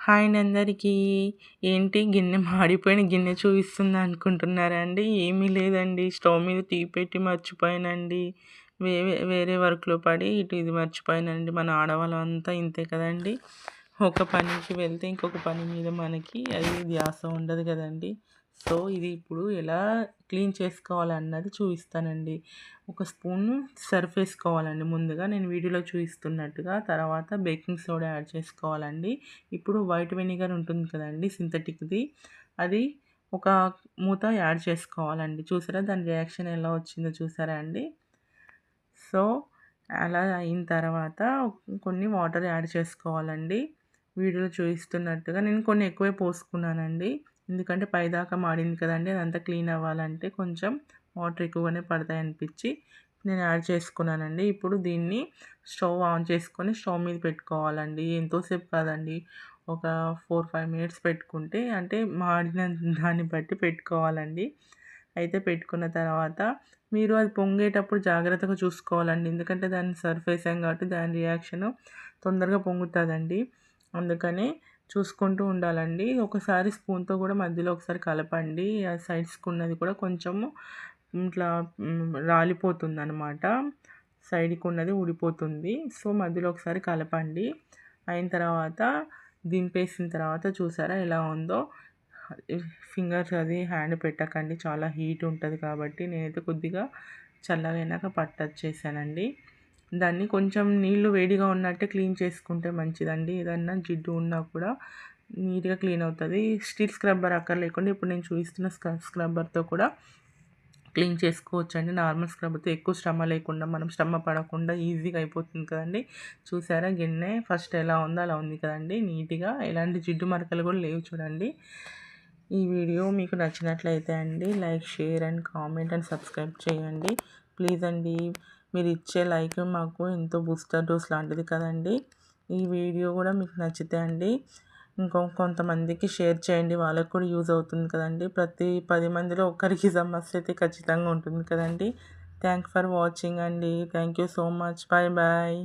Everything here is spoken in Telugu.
హాయ్ అండి అందరికీ. ఏంటి గిన్నె మాడిపోయిన గిన్నె చూపిస్తుందా అనుకుంటున్నారా అండి? ఏమీ లేదండి. స్టవ్ మీద టీ పెట్టి మర్చిపోయానండి. వేరే వర్క్‌లో పడి ఇటు ఇది మర్చిపోయానండి. మన ఆడవాళ్ళంతా ఇంతే కదండీ! ఒక పనికి వెళ్తే ఇంకొక పని మీద మనకి అది ధ్యాస ఉండదు కదండీ! సో, ఇది ఇప్పుడు ఎలా క్లీన్ చేసుకోవాలన్నది చూపిస్తానండి. ఒక స్పూను సర్ఫ్ ఏసుకోవాలండి ముందుగా నేను వీడియోలో చూపిస్తున్నట్టుగా. తర్వాత బేకింగ్ సోడా యాడ్ చేసుకోవాలండి. ఇప్పుడు వైట్ వెనిగర్ ఉంటుంది కదండీ! సింథటిక్‌ది. అది ఒక మూత యాడ్ చేసుకోవాలండి. చూసారా దాని రియాక్షన్ ఎలా వచ్చిందో చూసారా అండి? సో, అలా అయిన తర్వాత కొన్ని వాటర్ యాడ్ చేసుకోవాలండి. వీడియోలో చూపిస్తున్నట్టుగా నేను కొన్ని ఎక్కువే పోసుకున్నానండి. ఎందుకంటే పైదాకా మాడింది కదండీ! అదంతా క్లీన్ అవ్వాలంటే కొంచెం వాటర్ ఎక్కువగానే పడతాయనిపించి నేను యాడ్ చేసుకున్నానండి. ఇప్పుడు దీన్ని స్టవ్ ఆన్ చేసుకొని స్టవ్ మీద పెట్టుకోవాలండి. ఎంతోసేపు కాదండి. ఒక 4, 5 మినిట్స్ పెట్టుకుంటే అంటే మాడిన దాన్ని బట్టి పెట్టుకోవాలండి. అయితే పెట్టుకున్న తర్వాత మీరు అది పొంగేటప్పుడు జాగ్రత్తగా చూసుకోవాలండి. ఎందుకంటే దాన్ని సర్ఫ్ ఏసాం కాబట్టి దాని రియాక్షను తొందరగా పొంగుతదండి. అందుకని చూసుకుంటూ ఉండాలండి. ఒకసారి స్పూన్‌తో కూడా మధ్యలో ఒకసారి కలపండి. ఆ సైడ్స్‌కి ఉన్నది కూడా కొంచెము ఇట్లా రాలిపోతుందనమాట. సైడ్‌కి ఉన్నది ఊడిపోతుంది. సో, మధ్యలో ఒకసారి కలపండి. అయిన తర్వాత దింపేసిన తర్వాత చూసారా ఎలా ఉందో? ఫింగర్స్ అది హ్యాండ్ పెట్టకండి. చాలా హీట్ ఉంటది కాబట్టి నేనైతే కొద్దిగా చల్లగైనాక టచ్ చేశానండి. దాన్ని కొంచెం నీళ్లు వేడిగా ఉన్నట్టే క్లీన్ చేసుకుంటే మంచిదండి. ఏదన్నా జిడ్డు ఉన్నా కూడా నీట్‌గా క్లీన్ అవుతది. స్టీల్ స్క్రబ్బర్ అక్కర్లేకుండా ఇప్పుడు నేను చూపిస్తున్న స్క్రబ్బర్‌తో కూడా క్లీన్ చేసుకోవచ్చండి. నార్మల్ స్క్రబ్బర్‌తో ఎక్కువ శ్రమ లేకుండా మనం శ్రమ పడకుండా ఈజీగా అయిపోతుంది కదండీ! చూసారా గిన్నె ఫస్ట్ ఎలా ఉందో అలా ఉంది కదండీ! నీట్‌గా ఎలాంటి జిడ్డు మరకలు కూడా లేవు చూడండి. ఈ వీడియో మీకు నచ్చినట్లయితే అండి like, share and comment and subscribe చేయండి. ప్లీజ్ అండి. మీరు ఇచ్చే లైక్ మాకు ఎంతో బూస్టర్ డోస్ లాంటిది కదండీ! ఈ వీడియో కూడా మీకు నచ్చితే అండి కొంతమందికి షేర్ చేయండి. వాళ్ళకి కూడా యూజ్ అవుతుంది కదండీ! ప్రతి 10 మందిలో ఒక్కరికి సమస్య అయితే ఖచ్చితంగా ఉంటుంది కదండీ! థ్యాంక్ ఫర్ వాచింగ్ అండి. Thank you so much. Bye bye.